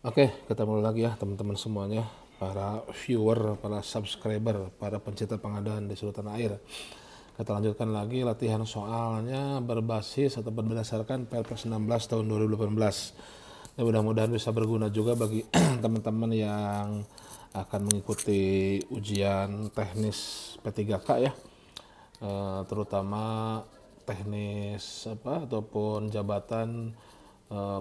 Oke, ketemu lagi ya teman-teman semuanya, para viewer, para subscriber, para pencinta pengadaan di seluruh tanah air. Kita lanjutkan lagi latihan soalnya berbasis atau berdasarkan Perpres 16 tahun 2018. Ya, mudah-mudahan bisa berguna juga bagi teman-teman yang akan mengikuti ujian teknis P3K ya. Terutama teknis apa ataupun jabatan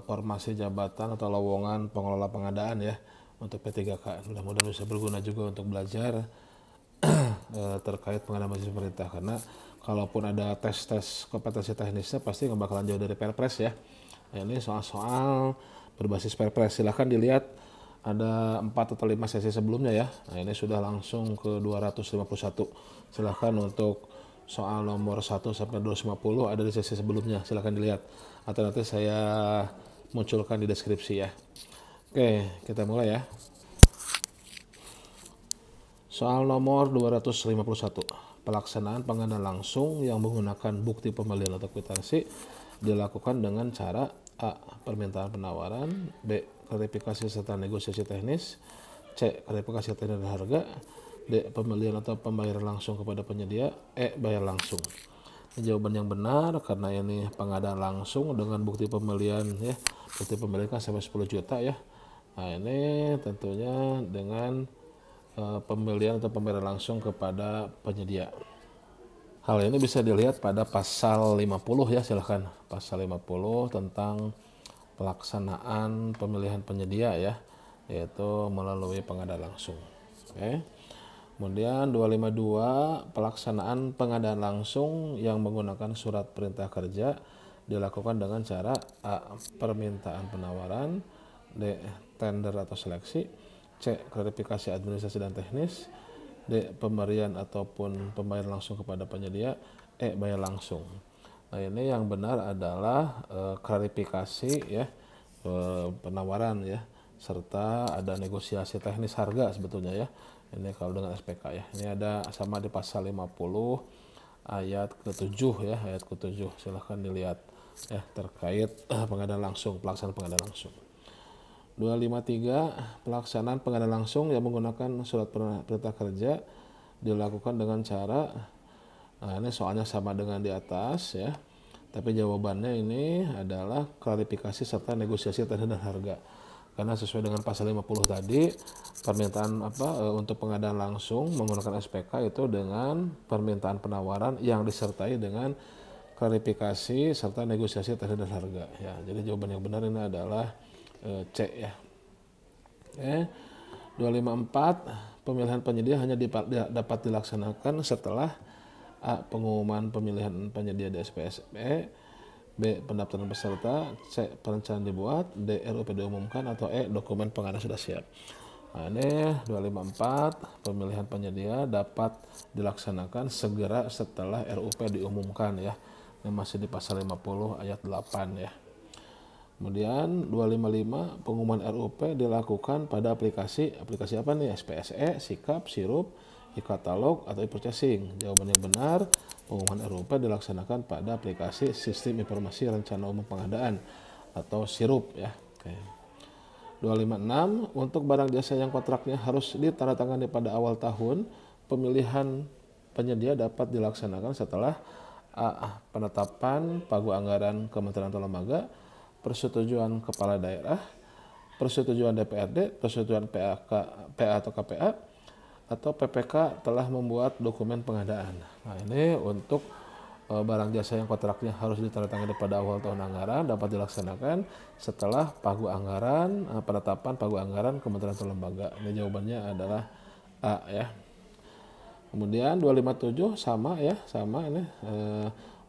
formasi jabatan atau lowongan pengelola pengadaan ya untuk P3K. Mudah-mudahan bisa berguna juga untuk belajar terkait pengadaan basis pemerintah, karena kalaupun ada tes-tes kompetensi teknisnya pasti nggak bakalan jauh dari Perpres ya. Nah, ini soal-soal berbasis Perpres, silahkan dilihat ada 4 atau 5 sesi sebelumnya ya. Nah, ini sudah langsung ke 251. Silahkan untuk soal nomor 1 sampai 250 ada di sesi sebelumnya, silahkan dilihat atau nanti saya munculkan di deskripsi ya. Oke, kita mulai ya. Soal nomor 251. Pelaksanaan pengadaan langsung yang menggunakan bukti pembelian atau kwitansi dilakukan dengan cara A. Permintaan penawaran, B. Klarifikasi serta negosiasi teknis, C. Klarifikasi teknis dan harga, D. Pembelian atau pembayaran langsung kepada penyedia, E. Bayar langsung. Ini jawaban yang benar karena ini pengadaan langsung dengan bukti pembelian ya. Bukti pembelian kan sampai 10 juta ya. Nah, ini tentunya dengan pembelian atau pembayaran langsung kepada penyedia. Hal ini bisa dilihat pada pasal 50 ya, silahkan. Pasal 50 tentang pelaksanaan pemilihan penyedia ya, yaitu melalui pengadaan langsung. Oke. Kemudian 252, pelaksanaan pengadaan langsung yang menggunakan surat perintah kerja dilakukan dengan cara A. Permintaan penawaran, D. Tender atau seleksi, C. Klarifikasi administrasi dan teknis, D. Pemberian ataupun pembayaran langsung kepada penyedia, E. Bayar langsung. Nah, ini yang benar adalah klarifikasi ya, penawaran ya, serta ada negosiasi teknis harga sebetulnya ya. Ini kalau dengan SPK ya. Ini ada sama di pasal 50 ayat ke-7 ya, ayat ke-7. Silahkan dilihat ya terkait pengadaan langsung, pelaksanaan pengadaan langsung. 253, pelaksanaan pengadaan langsung yang menggunakan surat perintah kerja dilakukan dengan cara, nah ini soalnya sama dengan di atas ya, tapi jawabannya ini adalah klarifikasi serta negosiasi teknis dan harga. Karena sesuai dengan pasal 50 tadi, permintaan untuk pengadaan langsung menggunakan SPK itu dengan permintaan penawaran yang disertai dengan klarifikasi serta negosiasi teknis dan harga ya. Jadi jawaban yang benar ini adalah C ya. Oke. 254, pemilihan penyedia hanya dapat dilaksanakan setelah A. Pengumuman pemilihan penyedia di SPSE, B. Pendaftaran peserta, C. Perencanaan dibuat, D. RUP diumumkan, atau E. Dokumen pengadaan sudah siap. Nah, ini 254, pemilihan penyedia dapat dilaksanakan segera setelah RUP diumumkan ya. Ini masih di pasal 50 ayat 8 ya. Kemudian 255, pengumuman RUP dilakukan pada aplikasi apa nih? SPSE, Sikap, Sirup, e-katalog, atau e-purchasing. Jawaban yang benar, pengumuman RUP dilaksanakan pada aplikasi Sistem Informasi Rencana Umum Pengadaan atau Sirup ya. Oke. 256, untuk barang jasa yang kontraknya harus ditandatangani pada awal tahun, pemilihan penyedia dapat dilaksanakan setelah A. Penetapan pagu anggaran kementerian atau lembaga, persetujuan kepala daerah, persetujuan DPRD, persetujuan PA atau KPA, atau PPK telah membuat dokumen pengadaan. Nah, ini untuk barang jasa yang kontraknya harus ditandatangani pada awal tahun anggaran dapat dilaksanakan setelah pagu anggaran, penetapan pagu anggaran kementerian atau lembaga. Ini jawabannya adalah A ya. Kemudian 257 sama ya, sama ini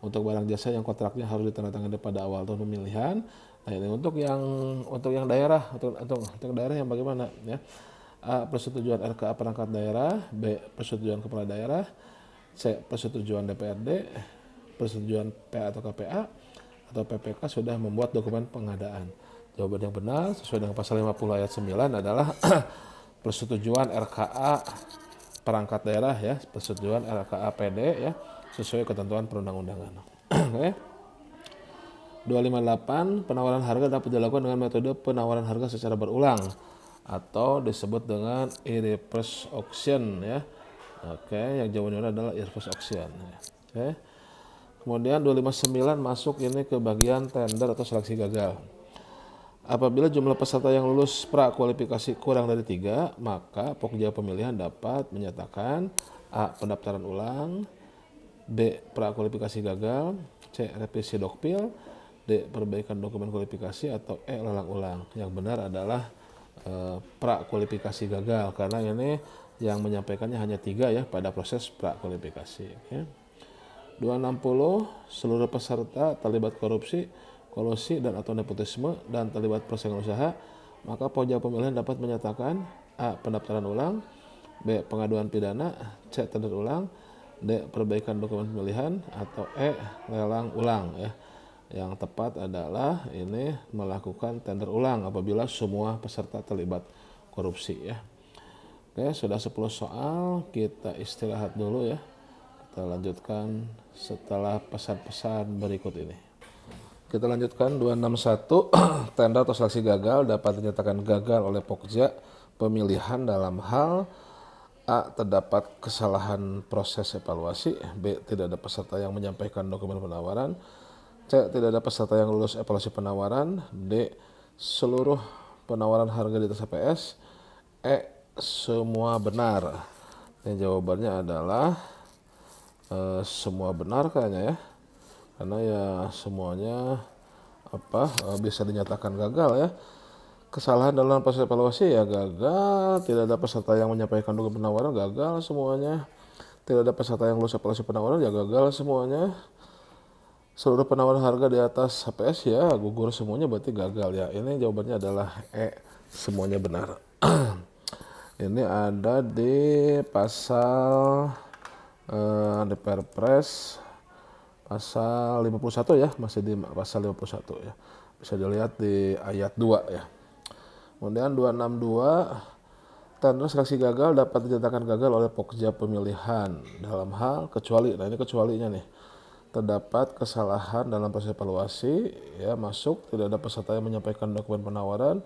untuk barang jasa yang kontraknya harus ditandatangani pada awal tahun pemilihan. Nah, ini untuk yang daerah, untuk daerah yang bagaimana ya? A. Persetujuan RKA perangkat daerah, B. Persetujuan kepala daerah, C. Persetujuan DPRD, persetujuan PA atau KPA, atau PPK sudah membuat dokumen pengadaan. Jawaban yang benar sesuai dengan pasal 50 ayat 9 adalah persetujuan RKA perangkat daerah ya, persetujuan RKA PD ya, sesuai ketentuan perundang-undangan. Oke. 258, penawaran harga dapat dilakukan dengan metode penawaran harga secara berulang atau disebut dengan reverse auction ya. Oke, yang jawabannya adalah reverse auction ya. Oke. Kemudian 259 masuk ini ke bagian tender atau seleksi gagal. Apabila jumlah peserta yang lulus prakualifikasi kurang dari 3, maka Pokja pemilihan dapat menyatakan A. Pendaftaran ulang, B. Prakualifikasi gagal, C. Revisi dokpil, D. Perbaikan dokumen kualifikasi, atau E. Lelang ulang. Yang benar adalah prakualifikasi gagal, karena ini yang menyampaikannya hanya 3 ya pada proses prakualifikasi. Ya. 260, seluruh peserta terlibat korupsi, kolusi dan atau nepotisme dan terlibat persaingan usaha, maka Pokja pemilihan dapat menyatakan A. Pendaftaran ulang, B. Pengaduan pidana, C. Tender ulang, D. Perbaikan dokumen pemilihan, atau E. Lelang ulang ya. Yang tepat adalah ini melakukan tender ulang apabila semua peserta terlibat korupsi ya. Oke, sudah 10 soal, kita istirahat dulu ya. Kita lanjutkan setelah pesan-pesan berikut ini. Kita lanjutkan 261, tender atau seleksi gagal dapat dinyatakan gagal oleh Pokja pemilihan dalam hal A. Terdapat kesalahan proses evaluasi, B. Tidak ada peserta yang menyampaikan dokumen penawaran, C. Tidak ada peserta yang lulus evaluasi penawaran, D. Seluruh penawaran harga di atas HPS, E. Semua benar. Yang jawabannya adalah semua benar kayaknya ya, karena ya semuanya bisa dinyatakan gagal ya. Kesalahan dalam proses evaluasi ya gagal, tidak ada peserta yang menyampaikan dokumen penawaran, gagal semuanya. Tidak ada peserta yang lulus evaluasi penawaran, ya gagal semuanya. Seluruh penawaran harga di atas HPS ya gugur semuanya, berarti gagal ya. Ini jawabannya adalah E, semuanya benar. Ini ada di pasal di Perpres pasal 51 ya, masih di pasal 51 ya. Bisa dilihat di ayat 2 ya. Kemudian 262, tender seleksi gagal dapat dinyatakan gagal oleh Pokja pemilihan dalam hal kecuali, nah ini kecualinya nih. Terdapat kesalahan dalam proses evaluasi ya, masuk. Tidak ada peserta yang menyampaikan dokumen penawaran,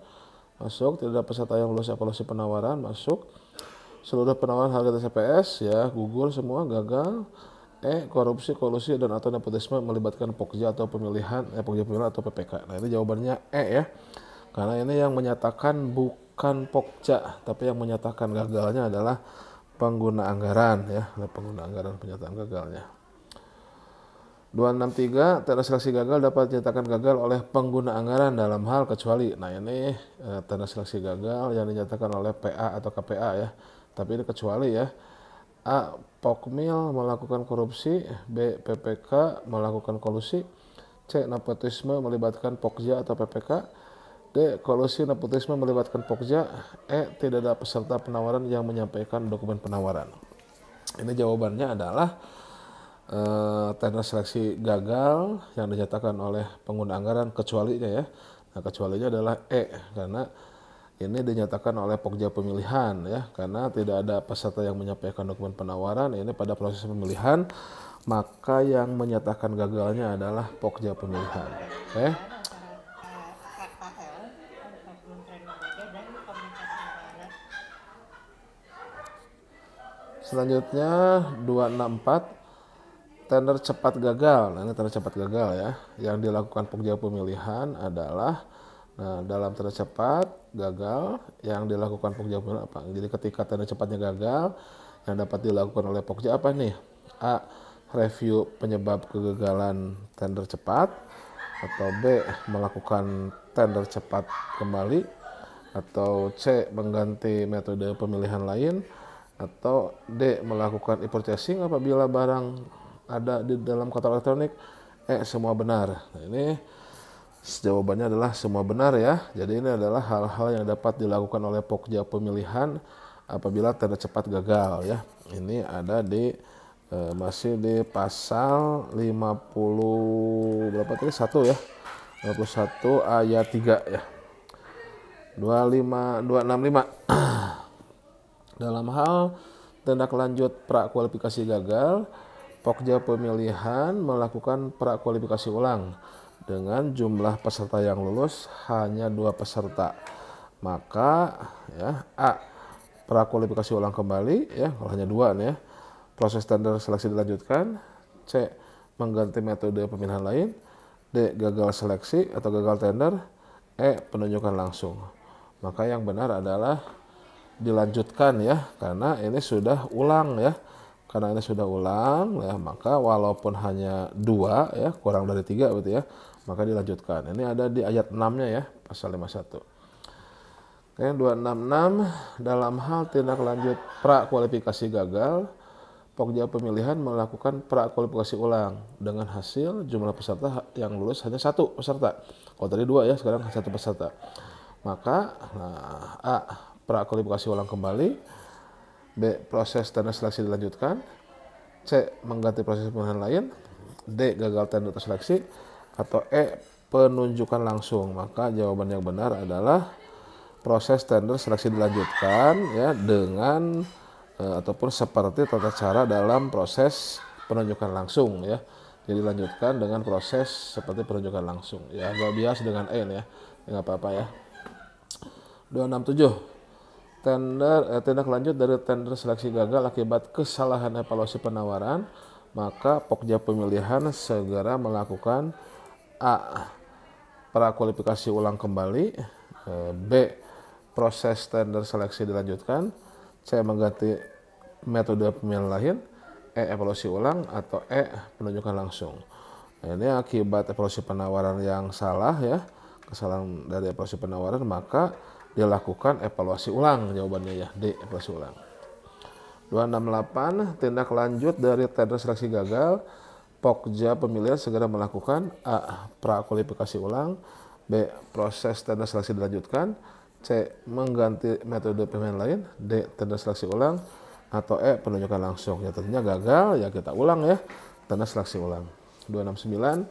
masuk. Tidak ada peserta yang lulus evaluasi penawaran, masuk. Seluruh penawaran harga TPS ya gugur semua, gagal. E. Korupsi, kolusi dan atau nepotisme melibatkan Pokja atau pemilihan Pokja pemilihan atau PPK. Nah ini jawabannya E ya, karena ini yang menyatakan bukan Pokja, tapi yang menyatakan gagalnya adalah pengguna anggaran ya, pengguna anggaran penyataan gagalnya. 263, tender seleksi gagal dapat dinyatakan gagal oleh pengguna anggaran dalam hal kecuali. Nah ini tender seleksi gagal yang dinyatakan oleh PA atau KPA ya, tapi ini kecuali ya. A. Pokmil melakukan korupsi, B. PPK melakukan kolusi, C. Nepotisme melibatkan Pokja atau PPK, D. Kolusi nepotisme melibatkan Pokja, E. Tidak ada peserta penawaran yang menyampaikan dokumen penawaran. Ini jawabannya adalah tender seleksi gagal yang dinyatakan oleh pengguna anggaran kecualinya ya. Nah kecualinya adalah E, karena ini dinyatakan oleh Pokja pemilihan ya, karena tidak ada peserta yang menyampaikan dokumen penawaran ini pada proses pemilihan, maka yang menyatakan gagalnya adalah Pokja pemilihan. Oke. Selanjutnya 264, tender cepat gagal. Nah, ini tender cepat gagal ya. Yang dilakukan Pokja pemilihan adalah dalam tender cepat gagal yang dilakukan Pokja pemilihan apa? Jadi ketika tender cepatnya gagal, yang dapat dilakukan oleh Pokja apa nih? A. Review penyebab kegagalan tender cepat, atau B. Melakukan tender cepat kembali, atau C. Mengganti metode pemilihan lain, atau D. Melakukan e-purchasing apabila barang ada di dalam kotak elektronik. Semua benar. Nah, ini jawabannya adalah semua benar ya. Jadi ini adalah hal-hal yang dapat dilakukan oleh Pokja pemilihan apabila tender cepat gagal ya. Ini ada di masih di pasal 50 berapa tadi 1 ya. 51 ayat 3 ya. 265 dalam hal tindak lanjut prakualifikasi gagal, Pokja pemilihan melakukan prakualifikasi ulang dengan jumlah peserta yang lulus hanya 2 peserta. Maka ya A, prakualifikasi ulang kembali ya kalau hanya 2 nih ya. Proses tender seleksi dilanjutkan. C, mengganti metode pemilihan lain. D, gagal seleksi atau gagal tender. E, penunjukan langsung. Maka yang benar adalah dilanjutkan ya, karena ini sudah ulang ya. Karena ini sudah ulang ya, maka walaupun hanya 2 ya, kurang dari 3 berarti ya, maka dilanjutkan. Ini ada di ayat 6-nya ya, pasal 51. Oke, 266 dalam hal tindak lanjut prakualifikasi gagal, Pokja pemilihan melakukan prakualifikasi ulang dengan hasil jumlah peserta yang lulus hanya 1 peserta. Kalau tadi 2 ya, sekarang 1 peserta. Maka A, prakualifikasi ulang kembali. B, proses tender seleksi dilanjutkan. C, mengganti proses pemilihan lain. D, gagal tender atau seleksi. Atau E, penunjukan langsung. Maka jawaban yang benar adalah proses tender seleksi dilanjutkan ya dengan ataupun seperti tata cara dalam proses penunjukan langsung ya. Jadi dilanjutkan dengan proses seperti penunjukan langsung. Ya agak bias dengan E ya. Nggak apa-apa ya. 267 tindak lanjut dari tender seleksi gagal akibat kesalahan evaluasi penawaran, maka Pokja pemilihan segera melakukan A, prakualifikasi ulang kembali. B, proses tender seleksi dilanjutkan. C, mengganti metode pemilihan lain. E, evaluasi ulang. Atau E, penunjukan langsung. Nah, ini akibat evaluasi penawaran yang salah ya, kesalahan dari evaluasi penawaran, maka dilakukan evaluasi ulang. Jawabannya ya D, evaluasi ulang. 268 tindak lanjut dari tender seleksi gagal, Pokja pemilihan segera melakukan A, prakualifikasi ulang. B, proses tender seleksi dilanjutkan. C, mengganti metode pemilihan lain. D, tender seleksi ulang. Atau E, penunjukan langsung. Ya tentunya gagal ya, kita ulang ya, tender seleksi ulang. 269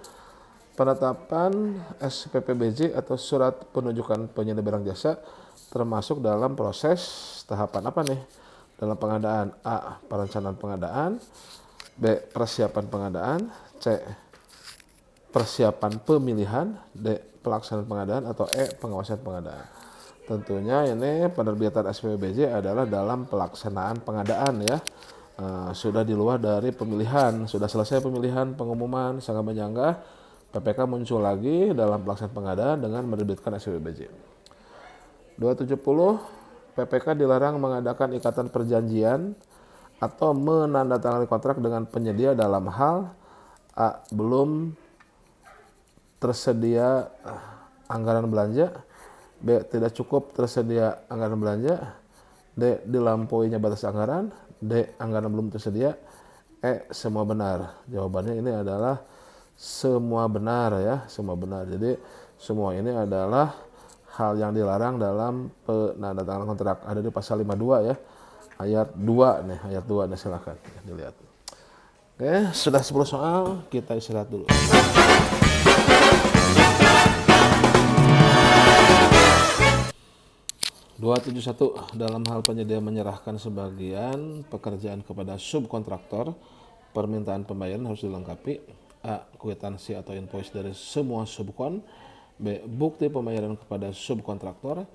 penetapan SPPBJ atau surat penunjukan penyedia barang jasa termasuk dalam proses tahapan apa nih? Dalam pengadaan. A, perencanaan pengadaan. B, persiapan pengadaan. C, persiapan pemilihan. D, pelaksanaan pengadaan. Atau E, pengawasan pengadaan. Tentunya ini penerbitan SPPBJ adalah dalam pelaksanaan pengadaan ya. Sudah di luar dari pemilihan, sudah selesai pemilihan, pengumuman, sangat menyanggah, PPK muncul lagi dalam pelaksanaan pengadaan dengan menerbitkan SPPBJ. 270 PPK dilarang mengadakan ikatan perjanjian atau menandatangani kontrak dengan penyedia dalam hal A, belum tersedia anggaran belanja. B, tidak cukup tersedia anggaran belanja. D, dilampauinya batas anggaran. D, anggaran belum tersedia. E, semua benar. Jawabannya ini adalah semua benar ya, semua benar. Jadi semua ini adalah hal yang dilarang dalam penandatanganan kontrak. Ada di pasal 52 ya, ayat 2 nih, ayat 2 nih, silakan ya, dilihat. Oke, sudah 10 soal, kita istirahat dulu. 271 dalam hal penyedia menyerahkan sebagian pekerjaan kepada subkontraktor, permintaan pembayaran harus dilengkapi. A, kwitansi atau invoice dari semua subkon. B, bukti pembayaran kepada subkontraktor.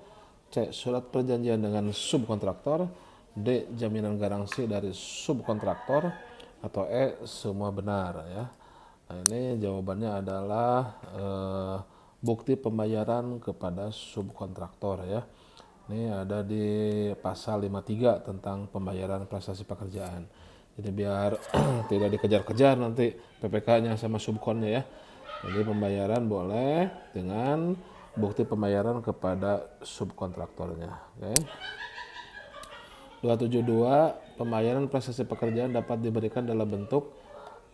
C, surat perjanjian dengan subkontraktor. D, jaminan garansi dari subkontraktor. Atau E, semua benar ya. Nah, ini jawabannya adalah bukti pembayaran kepada subkontraktor ya. Ini ada di pasal 53 tentang pembayaran prestasi pekerjaan. Jadi biar tidak dikejar-kejar nanti PPK-nya sama subkonnya ya. Jadi pembayaran boleh dengan bukti pembayaran kepada subkontraktornya. Oke. 272 pembayaran prestasi pekerjaan dapat diberikan dalam bentuk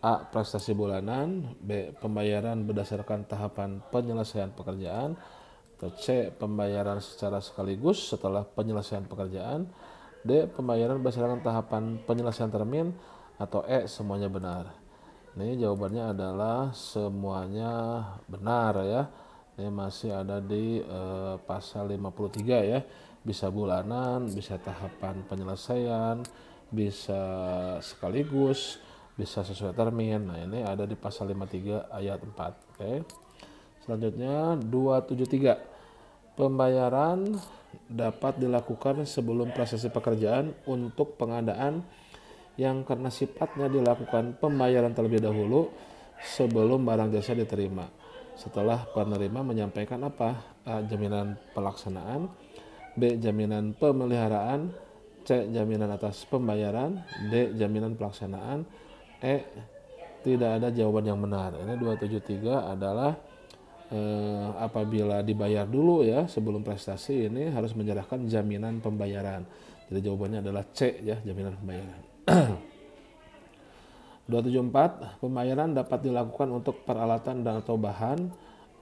A, prestasi bulanan. B, pembayaran berdasarkan tahapan penyelesaian pekerjaan. Atau C, pembayaran secara sekaligus setelah penyelesaian pekerjaan. D, pembayaran berdasarkan tahapan penyelesaian termin. Atau E, semuanya benar. Ini jawabannya adalah semuanya benar ya. Ini masih ada di pasal 53 ya. Bisa bulanan, bisa tahapan penyelesaian, bisa sekaligus, bisa sesuai termin. Nah, ini ada di pasal 53 ayat 4. Oke. Selanjutnya 273. Pembayaran dapat dilakukan sebelum prosesi pekerjaan untuk pengadaan yang karena sifatnya dilakukan pembayaran terlebih dahulu sebelum barang jasa diterima. Setelah penerima menyampaikan apa? A. Jaminan pelaksanaan, B. Jaminan pemeliharaan, C. Jaminan atas pembayaran, D. Jaminan pelaksanaan, E. Tidak ada jawaban yang benar. Ini 273 adalah apabila dibayar dulu ya sebelum prestasi, ini harus menyerahkan jaminan pembayaran. Jadi jawabannya adalah C ya, jaminan pembayaran. 274. Pembayaran dapat dilakukan untuk peralatan dan atau bahan.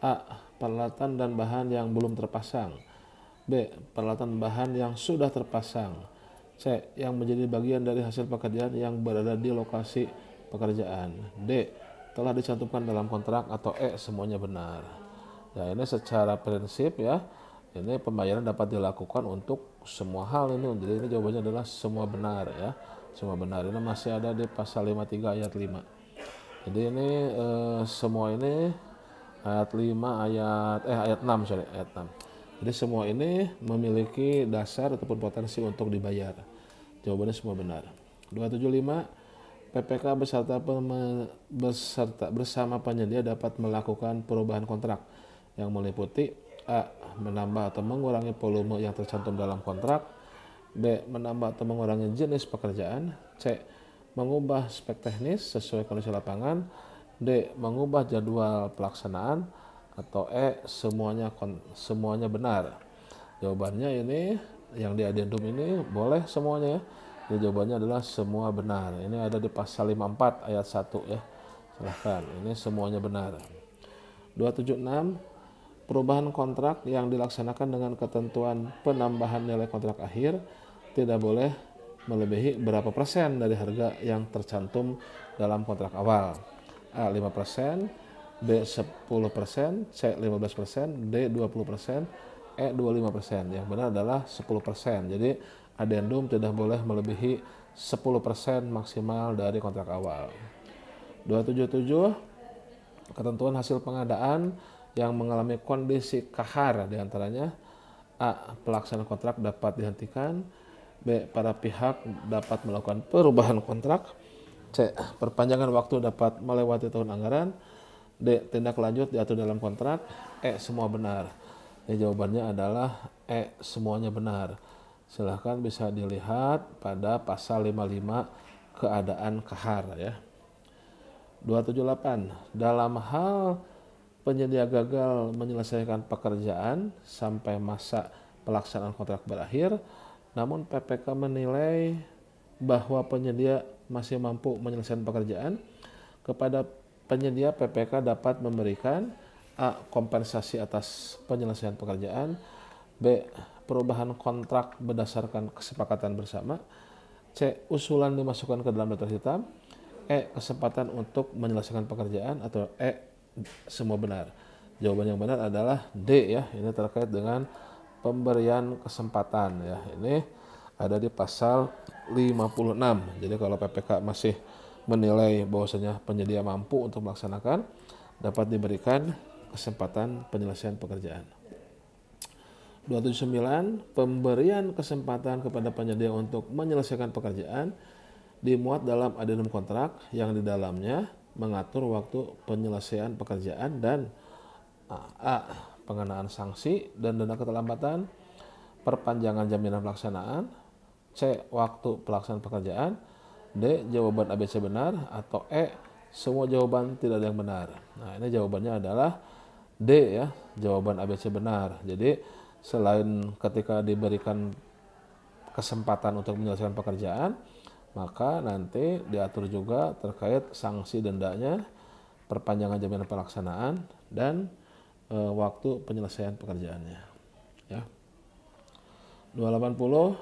A. Peralatan dan bahan yang belum terpasang. B. Peralatan bahan yang sudah terpasang. C. Yang menjadi bagian dari hasil pekerjaan yang berada di lokasi pekerjaan. D. Telah dicantumkan dalam kontrak. Atau E. Semuanya benar. Ya, ini secara prinsip ya, ini pembayaran dapat dilakukan untuk semua hal ini. Jadi ini jawabannya adalah semua benar ya. Semua benar. Ini masih ada di pasal 53 ayat 5. Jadi ini semua ini ayat 5 ayat 6 sorry, ayat 6. Jadi semua ini memiliki dasar ataupun potensi untuk dibayar. Jawabannya semua benar. 275. PPK bersama penyedia dapat melakukan perubahan kontrak yang meliputi A. Menambah atau mengurangi volume yang tercantum dalam kontrak, B. Menambah atau mengurangi jenis pekerjaan, C. Mengubah spek teknis sesuai kondisi lapangan, D. Mengubah jadwal pelaksanaan, atau E. Semuanya benar. Jawabannya ini yang di adendum ini boleh semuanya ya. Jadi jawabannya adalah semua benar. Ini ada di pasal 54 ayat 1 ya. Silahkan, ini semuanya benar. 276. Perubahan kontrak yang dilaksanakan dengan ketentuan penambahan nilai kontrak akhir tidak boleh melebihi berapa persen dari harga yang tercantum dalam kontrak awal. A. 5%, B. 10%, C. 15%, D. 20%, E. 25%. Yang benar adalah 10%. Jadi adendum tidak boleh melebihi 10% maksimal dari kontrak awal. 277. Ketentuan hasil pengadaan yang mengalami kondisi kahar diantaranya A. Pelaksanaan kontrak dapat dihentikan, B. Para pihak dapat melakukan perubahan kontrak, C. Perpanjangan waktu dapat melewati tahun anggaran, D. Tindak lanjut diatur dalam kontrak, E. Semua benar. Jawabannya adalah E. Semuanya benar. Silahkan bisa dilihat pada pasal 55 keadaan kahar ya. 278. Dalam hal penyedia gagal menyelesaikan pekerjaan sampai masa pelaksanaan kontrak berakhir, namun PPK menilai bahwa penyedia masih mampu menyelesaikan pekerjaan, kepada penyedia PPK dapat memberikan A. Kompensasi atas penyelesaian pekerjaan, B. Perubahan kontrak berdasarkan kesepakatan bersama, C. Usulan dimasukkan ke dalam daftar hitam, E. Kesempatan untuk menyelesaikan pekerjaan, atau E. Semua benar. Jawaban yang benar adalah D ya. Ini terkait dengan pemberian kesempatan ya. Ini ada di pasal 56. Jadi kalau PPK masih menilai bahwasanya penyedia mampu untuk melaksanakan, dapat diberikan kesempatan penyelesaian pekerjaan. 279. Pemberian kesempatan kepada penyedia untuk menyelesaikan pekerjaan dimuat dalam adendum kontrak yang di dalamnya mengatur waktu penyelesaian pekerjaan dan A. Pengenaan sanksi dan denda keterlambatan, perpanjangan jaminan pelaksanaan, C. Waktu pelaksanaan pekerjaan, D. Jawaban ABC benar, atau E. Semua jawaban tidak ada yang benar. Nah, ini jawabannya adalah D ya, jawaban ABC benar. Jadi selain ketika diberikan kesempatan untuk menyelesaikan pekerjaan, maka nanti diatur juga terkait sanksi dendanya, perpanjangan jaminan pelaksanaan, dan waktu penyelesaian pekerjaannya. Ya. 280.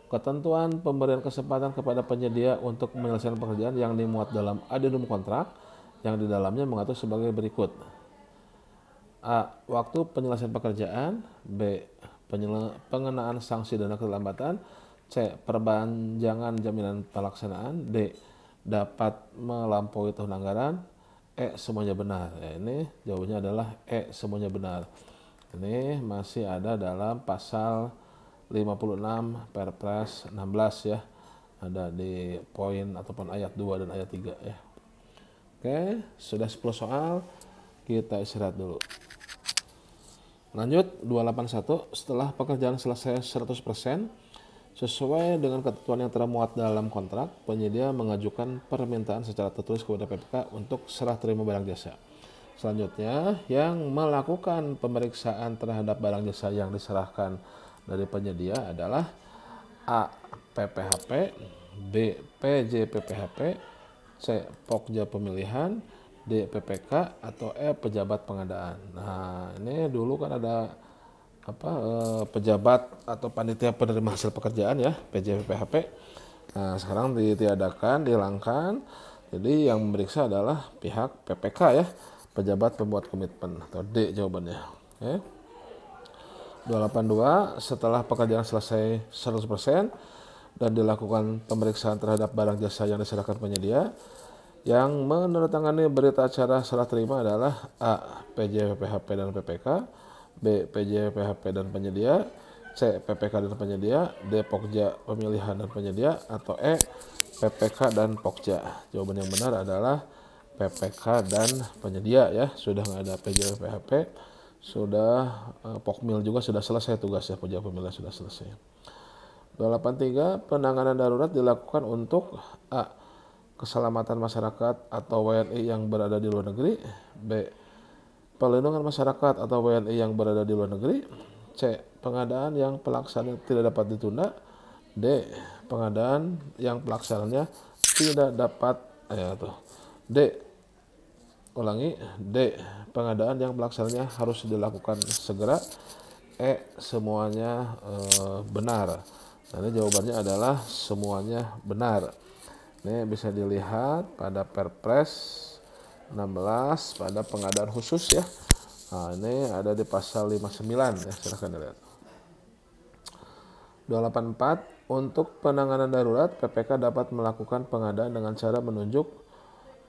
Ketentuan pemberian kesempatan kepada penyedia untuk menyelesaikan pekerjaan yang dimuat dalam adendum kontrak yang di dalamnya mengatur sebagai berikut. A. Waktu penyelesaian pekerjaan, B. Pengenaan sanksi dana keterlambatan, C. Perpanjangan jaminan pelaksanaan, D. Dapat melampaui tahun anggaran, semuanya benar. Ya, ini jawabannya adalah semuanya benar. Ini masih ada dalam pasal 56 Perpres 16 ya. Ada di poin ataupun ayat 2 dan ayat 3 ya. Oke, sudah 10 soal. Kita istirahat dulu. Lanjut 281, setelah pekerjaan selesai 100%, sesuai dengan ketentuan yang termuat dalam kontrak, penyedia mengajukan permintaan secara tertulis kepada PPK untuk serah terima barang jasa. Selanjutnya, yang melakukan pemeriksaan terhadap barang jasa yang diserahkan dari penyedia adalah A. PPHP, B. PJ PPHP, C. Pokja pemilihan, D. PPK, atau E. Pejabat pengadaan. Nah, ini dulu kan ada pejabat atau panitia penerima hasil pekerjaan ya, PJ PPHP. Nah, sekarang ditiadakan, dihilangkan. Jadi yang memeriksa adalah pihak PPK ya, pejabat pembuat komitmen, atau D jawabannya. Oke. 282, setelah pekerjaan selesai 100% dan dilakukan pemeriksaan terhadap barang jasa yang diserahkan penyedia, yang menandatangani berita acara serah terima adalah A. PJ PPHP dan PPK, B. PJ PPHP dan penyedia, C. PPK dan penyedia, D. Pokja pemilihan dan penyedia, atau E. PPK dan Pokja. Jawaban yang benar adalah PPK dan penyedia ya. Sudah nggak ada PJ PPHP, sudah Pokmil juga sudah selesai tugasnya, Pokja pemilihan sudah selesai. 283, penanganan darurat dilakukan untuk A. keselamatan masyarakat atau WNI yang berada di luar negeri, B. pelindungan masyarakat atau WNI yang berada di luar negeri, C. pengadaan yang pelaksanaan tidak dapat ditunda, D. pengadaan yang pelaksananya tidak dapat D. pengadaan yang pelaksananya harus dilakukan segera, E. semuanya benar. Nah, ini jawabannya adalah semuanya benar. Ini bisa dilihat pada Perpres 16 pada pengadaan khusus ya. Nah, ini ada di pasal 59 ya, silahkan dilihat. 284, untuk penanganan darurat PPK dapat melakukan pengadaan dengan cara menunjuk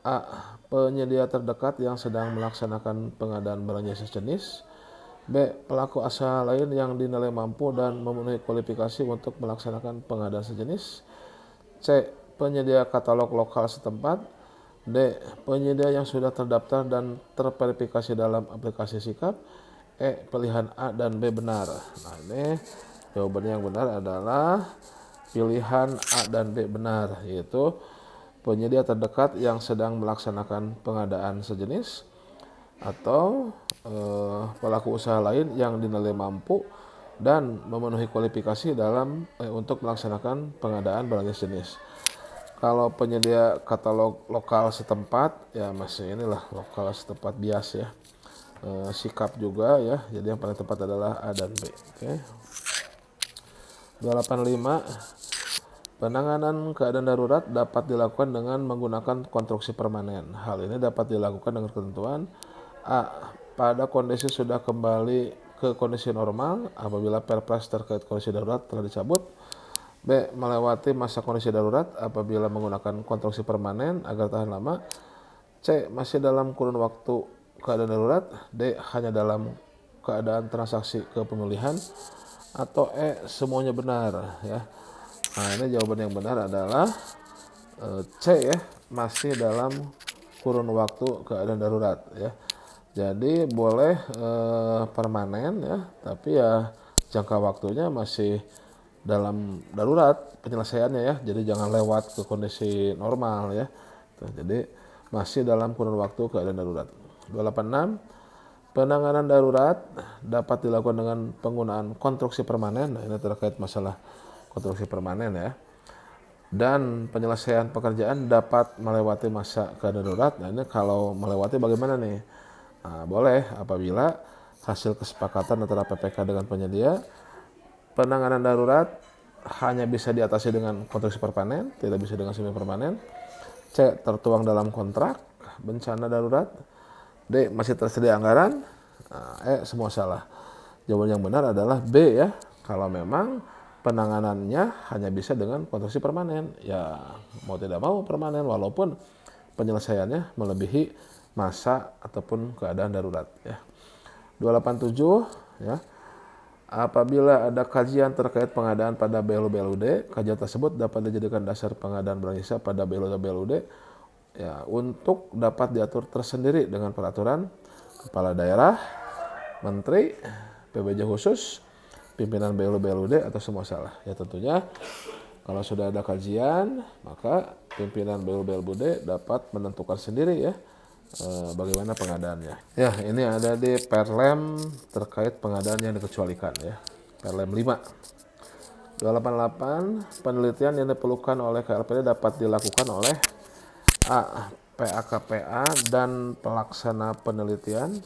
A. penyedia terdekat yang sedang melaksanakan pengadaan barang jasa sejenis, B. pelaku usaha lain yang dinilai mampu dan memenuhi kualifikasi untuk melaksanakan pengadaan sejenis, C. penyedia katalog lokal setempat, D. penyedia yang sudah terdaftar dan terverifikasi dalam aplikasi Sikap, E. pilihan A dan B benar. Nah, ini jawabannya yang benar adalah pilihan A dan B benar, yaitu penyedia terdekat yang sedang melaksanakan pengadaan sejenis atau pelaku usaha lain yang dinilai mampu dan memenuhi kualifikasi dalam untuk melaksanakan pengadaan barang jenis. Kalau penyedia katalog lokal setempat ya masih inilah lokal setempat bias ya. Sikap juga ya. Jadi yang paling tepat adalah A dan B. Oke. 285, penanganan keadaan darurat dapat dilakukan dengan menggunakan konstruksi permanen. Hal ini dapat dilakukan dengan ketentuan A. pada kondisi sudah kembali ke kondisi normal apabila Perpres terkait kondisi darurat telah dicabut, B. melewati masa kondisi darurat apabila menggunakan konstruksi permanen agar tahan lama, C. masih dalam kurun waktu keadaan darurat, D. hanya dalam keadaan transaksi kepemilihan, atau E. semuanya benar ya. Nah, ini jawaban yang benar adalah C ya, masih dalam kurun waktu keadaan darurat ya. Jadi boleh permanen ya, tapi ya jangka waktunya masih dalam darurat penyelesaiannya ya. Jadi jangan lewat ke kondisi normal ya. Jadi masih dalam kurun waktu keadaan darurat. 286, penanganan darurat dapat dilakukan dengan penggunaan konstruksi permanen. Nah, ini terkait masalah konstruksi permanen ya. Dan penyelesaian pekerjaan dapat melewati masa keadaan darurat. Nah, ini kalau melewati bagaimana nih? Nah, boleh apabila hasil kesepakatan antara PPK dengan penyedia, penanganan darurat hanya bisa diatasi dengan konstruksi permanen, tidak bisa dengan semi permanen. C. tertuang dalam kontrak bencana darurat. D. masih tersedia anggaran. E. semua salah. Jawaban yang benar adalah B ya. Kalau memang penanganannya hanya bisa dengan konstruksi permanen, ya mau tidak mau permanen walaupun penyelesaiannya melebihi masa ataupun keadaan darurat ya. 287 ya. Apabila ada kajian terkait pengadaan pada BLU-BLUD, kajian tersebut dapat dijadikan dasar pengadaan barang jasa pada BLU-BLUD ya, untuk dapat diatur tersendiri dengan peraturan kepala daerah, menteri, PBJ khusus, pimpinan BLU-BLUD atau semua salah. Ya tentunya kalau sudah ada kajian, maka pimpinan BLU-BLUD dapat menentukan sendiri ya bagaimana pengadaannya. Ya, ini ada di Perlem terkait pengadaan yang dikecualikan ya. Perlem 5. 288, penelitian yang diperlukan oleh KLPD dapat dilakukan oleh A. PAKPA dan pelaksana penelitian,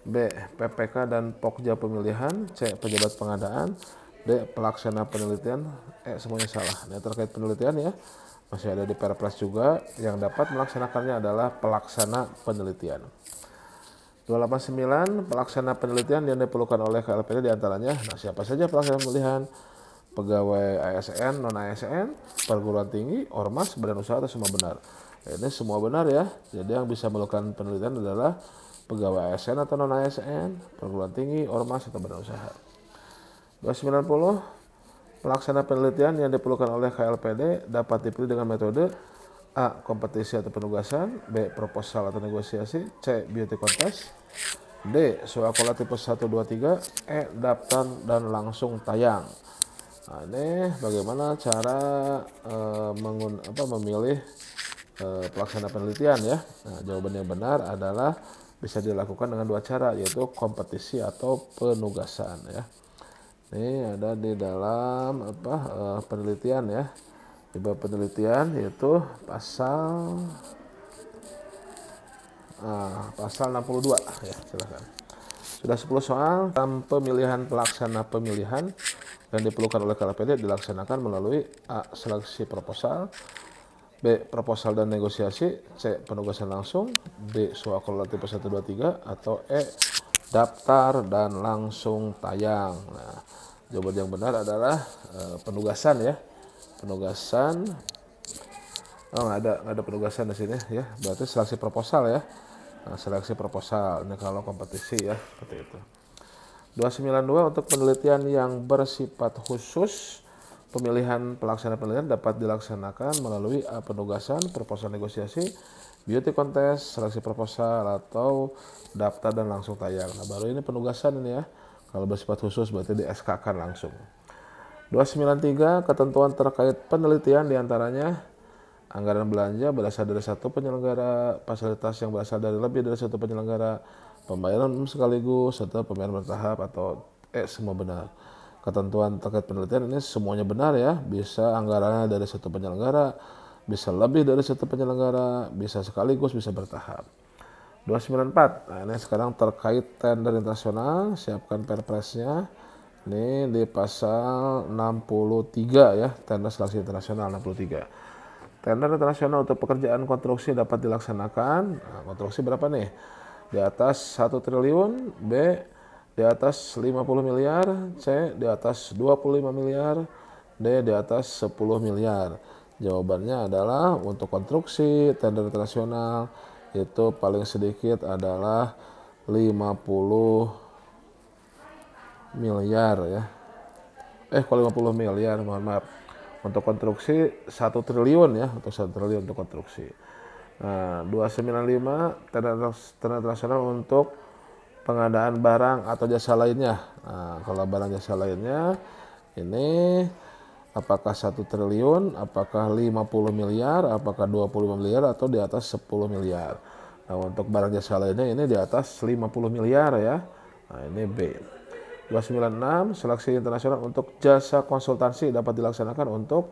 B. PPK dan Pokja pemilihan, C. Pejabat pengadaan, D. Pelaksana penelitian, E. Semuanya salah. Nah, terkait penelitian ya, masih ada di Perpres juga, yang dapat melaksanakannya adalah pelaksana penelitian. 289, pelaksana penelitian yang diperlukan oleh KLPD diantaranya, nah siapa saja pelaksana penelitian? Pegawai ASN, non-ASN, perguruan tinggi, ormas, badan usaha atau semua benar. Ini semua benar ya, jadi yang bisa melakukan penelitian adalah pegawai ASN atau non-ASN, perguruan tinggi, ormas atau badan usaha. 290, pelaksana penelitian yang diperlukan oleh KLPD dapat dipilih dengan metode A. Kompetisi atau penugasan, B. Proposal atau negosiasi, C. Beauty contest, D. Swakola tipe 1, 2, 3, E. Daftar dan langsung tayang. Nah, ini bagaimana cara memilih pelaksana penelitian ya. Nah, jawaban yang benar adalah bisa dilakukan dengan dua cara, yaitu kompetisi atau penugasan ya. Ini ada di dalam penelitian ya, di bab penelitian yaitu pasal 62 ya, silakan. Sudah 10 soal tentang pemilihan pelaksana pemilihan yang diperlukan oleh KLPD dilaksanakan melalui A. Seleksi proposal, B. Proposal dan negosiasi, C. Penugasan langsung, D. Swakola tipe 1, 2, 3, atau E. Daftar dan langsung tayang. Nah, jawaban yang benar adalah penugasan ya. Penugasan. Oh, nggak ada penugasan di sini ya. Berarti seleksi proposal ya. Nah, seleksi proposal ini kalau kompetisi ya, seperti itu. 292, untuk penelitian yang bersifat khusus, pemilihan pelaksana penelitian dapat dilaksanakan melalui A. Penugasan, proposal negosiasi, beauty contest, seleksi proposal, atau daftar dan langsung tayang. Nah, baru ini penugasan ini ya. Kalau bersifat khusus berarti di SK-kan langsung. 293, ketentuan terkait penelitian diantaranya anggaran belanja berasal dari satu penyelenggara, fasilitas yang berasal dari lebih dari satu penyelenggara, pembayaran sekaligus, serta pembayaran bertahap, atau semua benar. Ketentuan terkait penelitian ini semuanya benar ya, bisa anggarannya dari satu penyelenggara, bisa lebih dari satu penyelenggara, bisa sekaligus, bisa bertahap. 294, nah ini sekarang terkait tender internasional, siapkan perpresnya. Ini di pasal 63 ya, tender seleksi internasional 63. Tender internasional untuk pekerjaan konstruksi dapat dilaksanakan. Nah, konstruksi berapa nih? Di atas 1 triliun, B di atas 50 miliar, C di atas 25 miliar, D di atas 10 miliar. Jawabannya adalah untuk konstruksi tender internasional itu paling sedikit adalah 50 miliar ya. Kalau 50 miliar, mohon maaf. Untuk konstruksi 1 triliun ya, untuk 1 triliun untuk konstruksi. Nah, 295, tender internasional untuk pengadaan barang atau jasa lainnya. Nah, kalau barang jasa lainnya ini apakah 1 triliun, apakah 50 miliar, apakah 25 miliar, atau di atas 10 miliar. Nah, untuk barang jasa lainnya ini di atas 50 miliar ya. Nah, ini B. 296, seleksi internasional untuk jasa konsultansi dapat dilaksanakan untuk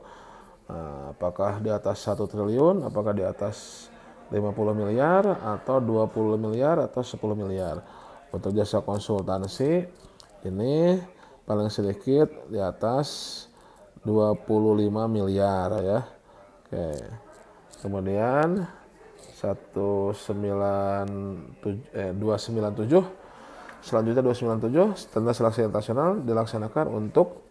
apakah di atas 1 triliun, apakah di atas 50 miliar, atau 20 miliar, atau 10 miliar. Untuk jasa konsultansi ini paling sedikit di atas 25 miliar ya. Oke. Kemudian 297, selanjutnya 297, tender seleksi internasional dilaksanakan untuk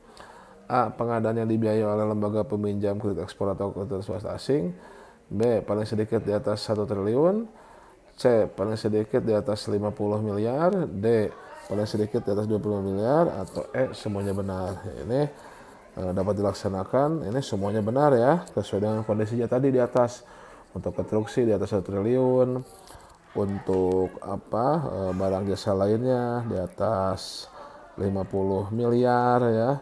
A. Pengadaan yang dibiayai oleh lembaga peminjam kredit ekspor atau kredit swasta asing, B. Paling sedikit di atas 1 triliun, C. Paling sedikit di atas 50 miliar. D. Paling sedikit di atas 20 miliar. Atau E. Semuanya benar. Ini dapat dilaksanakan. Ini semuanya benar ya. Sesuai dengan kondisinya tadi di atas. Untuk konstruksi di atas 1 triliun. Untuk barang jasa lainnya di atas 50 miliar ya.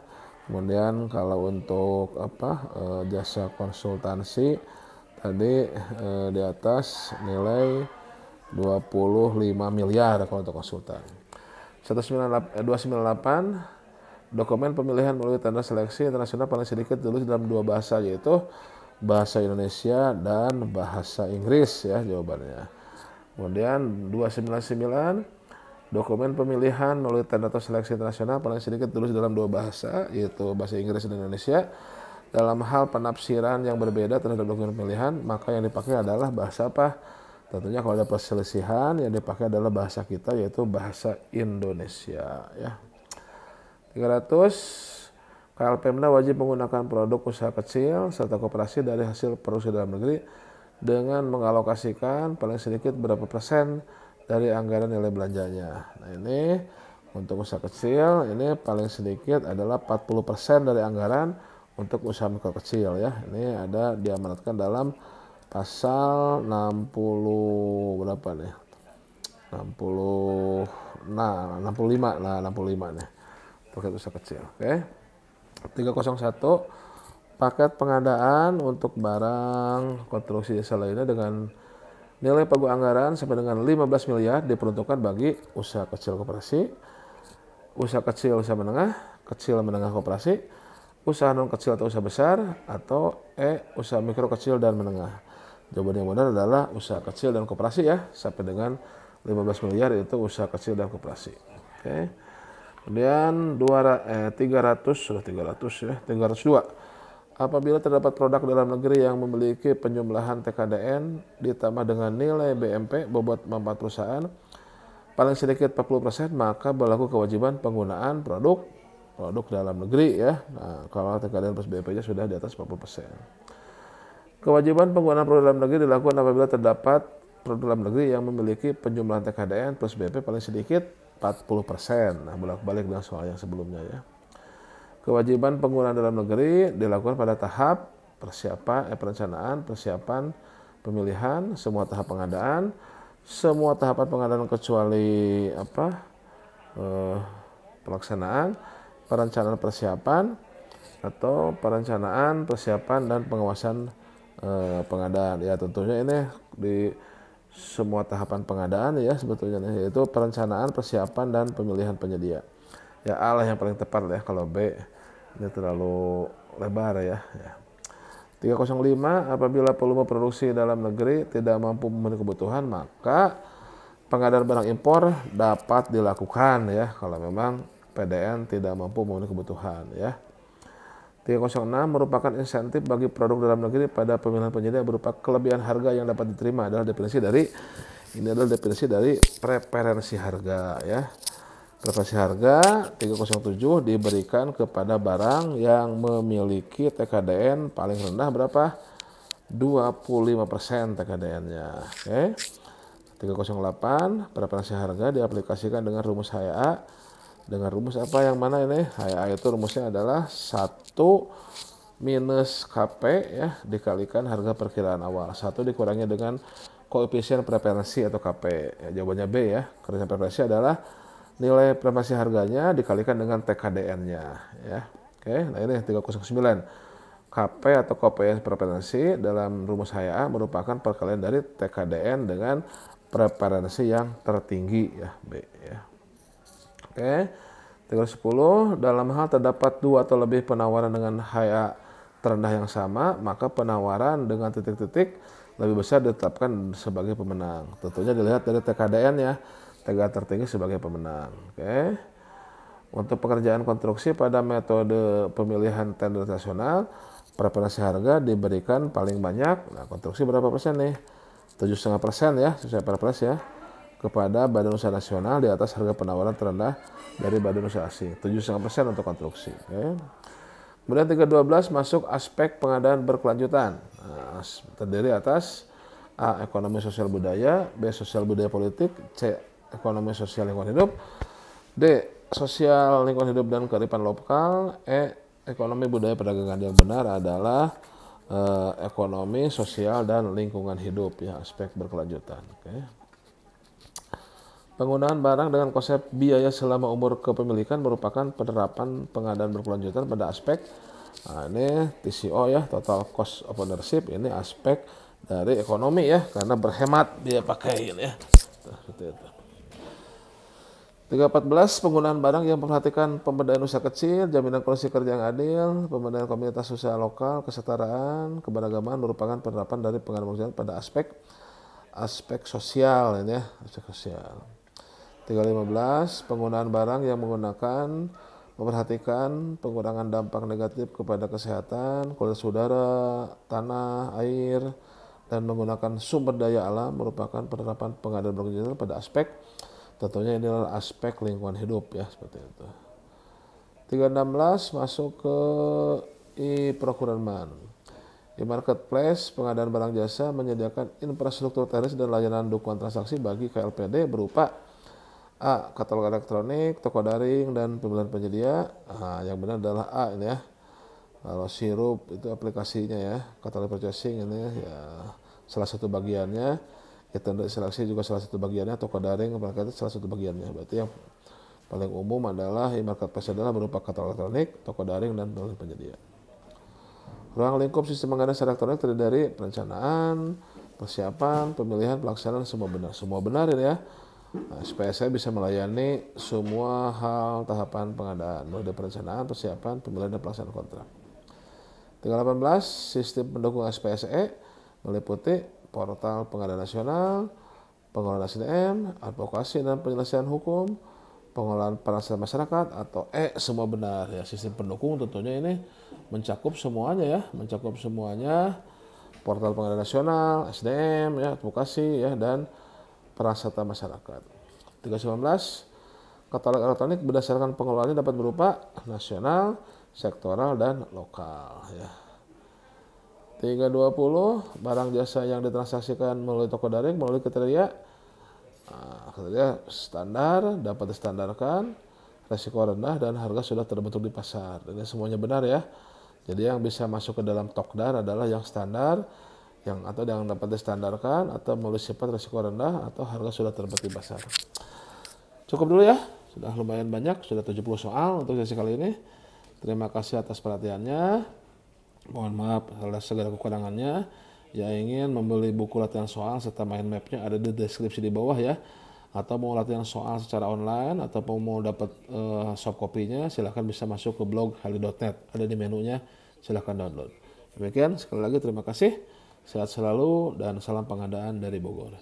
Kemudian kalau untuk jasa konsultansi tadi di atas nilai 25 miliar kalau untuk konsultan. 298 dokumen pemilihan melalui tanda seleksi internasional paling sedikit ditulis dalam 2 bahasa, yaitu bahasa Indonesia dan bahasa Inggris ya jawabannya. Kemudian 299 dokumen pemilihan melalui tanda atau seleksi internasional paling sedikit ditulis dalam 2 bahasa, yaitu bahasa Inggris dan Indonesia. Dalam hal penafsiran yang berbeda terhadap dokumen pemilihan, maka yang dipakai adalah bahasa apa? Tentunya kalau ada perselisihan, yang dipakai adalah bahasa kita, yaitu bahasa Indonesia ya. 300 KLPMDA wajib menggunakan produk usaha kecil serta koperasi dari hasil produksi dalam negeri dengan mengalokasikan paling sedikit berapa persen dari anggaran nilai belanjanya. Nah ini untuk usaha kecil ini paling sedikit adalah 40% dari anggaran untuk usaha mikro kecil ya. Ini ada diamanatkan dalam pasal 60 berapa nih? 65 nih. Terkait usaha kecil. Oke. 301 paket pengadaan untuk barang konstruksi jasa lainnya dengan nilai pagu anggaran sampai dengan 15 miliar diperuntukkan bagi usaha kecil koperasi, usaha kecil usaha menengah koperasi, usaha non kecil atau usaha besar, atau E. usaha mikro kecil dan menengah. Jawaban yang benar adalah usaha kecil dan koperasi ya, sampai dengan 15 miliar itu usaha kecil dan koperasi. Oke. Kemudian 302 apabila terdapat produk dalam negeri yang memiliki penjumlahan TKDN ditambah dengan nilai BMP bobot 4 perusahaan paling sedikit 40%, maka berlaku kewajiban penggunaan produk dalam negeri ya. Nah, kalau TKDN plus BMP-nya sudah di atas 40%. Kewajiban penggunaan produk dalam negeri dilakukan apabila terdapat produk dalam negeri yang memiliki penjumlahan TKDN plus BMP paling sedikit 40%. Nah, bolak-balik dengan soal yang sebelumnya ya. Kewajiban penggunaan dalam negeri dilakukan pada tahap perencanaan, persiapan, pemilihan, semua tahap pengadaan, semua tahapan pengadaan kecuali pelaksanaan, perencanaan persiapan, atau perencanaan persiapan dan pengawasan pengadaan. Ya tentunya ini di semua tahapan pengadaan ya sebetulnya, yaitu perencanaan, persiapan, dan pemilihan penyedia. Ya A lah yang paling tepat ya, kalau B ini terlalu lebar ya. 305 apabila volume produksi dalam negeri tidak mampu memenuhi kebutuhan, maka pengadaan barang impor dapat dilakukan ya kalau memang PDN tidak mampu memenuhi kebutuhan ya. 306 merupakan insentif bagi produk dalam negeri pada pemilihan penyedia berupa kelebihan harga yang dapat diterima. Adalah definisi dari preferensi harga ya. Preferensi harga 307 diberikan kepada barang yang memiliki TKDN paling rendah berapa? 25% TKDN-nya. Oke. 308 preferensi harga diaplikasikan dengan rumus HYA. Dengan rumus apa yang mana ini? HYA itu rumusnya adalah 1 minus KP ya dikalikan harga perkiraan awal. 1 dikurangi dengan koefisien preferensi atau KP. Ya, jawabannya B ya. Karena preferensi adalah nilai preferensi harganya dikalikan dengan TKDN-nya ya. Oke, nah ini 309. KP atau koefisien preferensi dalam rumus HYA merupakan perkalian dari TKDN dengan preferensi yang tertinggi ya, B ya. Oke. 310 dalam hal terdapat 2 atau lebih penawaran dengan HYA terendah yang sama, maka penawaran dengan titik-titik lebih besar ditetapkan sebagai pemenang. Tentunya dilihat dari TKDN ya. TKDN tertinggi sebagai pemenang. Oke. Untuk pekerjaan konstruksi pada metode pemilihan tender nasional, preferensi harga diberikan paling banyak. Nah, konstruksi berapa persen nih? 7,5% ya, sesuai preferensi ya, kepada badan usaha nasional di atas harga penawaran terendah dari badan usaha asing. 7,5% untuk konstruksi. Oke. Kemudian 312 masuk aspek pengadaan berkelanjutan. Nah, terdiri atas A. Ekonomi sosial budaya, B. Sosial budaya politik, C. Ekonomi sosial lingkungan hidup, D. Sosial lingkungan hidup dan kearifan lokal, E. Ekonomi budaya perdagangan. Yang benar adalah ekonomi sosial dan lingkungan hidup, ya, aspek berkelanjutan. Oke. Penggunaan barang dengan konsep biaya selama umur kepemilikan merupakan penerapan pengadaan berkelanjutan pada aspek, nah ini TCO ya, total cost of ownership, ini aspek dari ekonomi ya, karena berhemat dia pakai ini ya. Seperti itu. 314, penggunaan barang yang memperhatikan pemberdayaan usaha kecil, jaminan kondisi kerja yang adil, pemberdayaan komunitas usaha lokal, kesetaraan, keberagaman merupakan penerapan dari pengadaan berkelanjutan pada aspek sosial ini ya, aspek sosial. 315, penggunaan barang yang memperhatikan pengurangan dampak negatif kepada kesehatan, kualitas udara, tanah, air, dan menggunakan sumber daya alam merupakan penerapan pengadaan berkelanjutan pada aspek, tentunya ini adalah aspek lingkungan hidup ya, seperti itu. 316 masuk ke e-procurement. E-marketplace, pengadaan barang jasa menyediakan infrastruktur teknis dan layanan dukungan transaksi bagi KLPD berupa A. Katalog elektronik, toko daring, dan pemilihan penyedia. Nah, yang benar adalah A ini ya. Kalau sirup itu aplikasinya ya, katalog purchasing ini ya salah satu bagiannya. Tender seleksi juga salah satu bagiannya, toko daring itu salah satu bagiannya. Berarti yang paling umum adalah e-marketplace adalah berupa katalog elektronik, toko daring, dan pemilihan penyedia. Ruang lingkup sistem pengadaan secara elektronik terdiri dari perencanaan, persiapan, pemilihan, pelaksanaan, semua benar. Semua benar ini ya. Nah, supaya saya bisa melayani semua hal tahapan pengadaan, mulai dari perencanaan, persiapan, pemilihan, dan pelaksanaan kontrak. 318, sistem pendukung SPSE meliputi portal pengadaan nasional, pengelolaan SDM, advokasi dan penyelesaian hukum, pengelolaan peran masyarakat, atau semua benar ya. Sistem pendukung tentunya ini mencakup semuanya ya, mencakup semuanya, portal pengadaan nasional, SDM ya, advokasi ya, dan peran serta masyarakat. 319, katalog elektronik berdasarkan pengelolaannya dapat berupa nasional, sektoral, dan lokal ya. 320, barang jasa yang ditransaksikan melalui toko daring melalui kriteria standar, dapat distandarkan, resiko rendah, dan harga sudah terbentuk di pasar. Ini semuanya benar ya. Jadi yang bisa masuk ke dalam tokdar adalah yang standar, atau yang dapat distandarkan, atau melalui sifat risiko rendah, atau harga sudah terbentuk di pasar. Cukup dulu ya, sudah lumayan banyak, sudah 70 soal untuk sesi kali ini. Terima kasih atas perhatiannya. Mohon maaf atas segala kekurangannya. Yang ingin membeli buku latihan soal serta mind mapnya ada di deskripsi di bawah ya. Atau mau latihan soal secara online, atau mau dapat soft copy-nya, silahkan bisa masuk ke blog hali.net. Ada di menunya, silahkan download. Demikian, sekali lagi terima kasih. Sehat selalu dan salam pengadaan dari Bogor.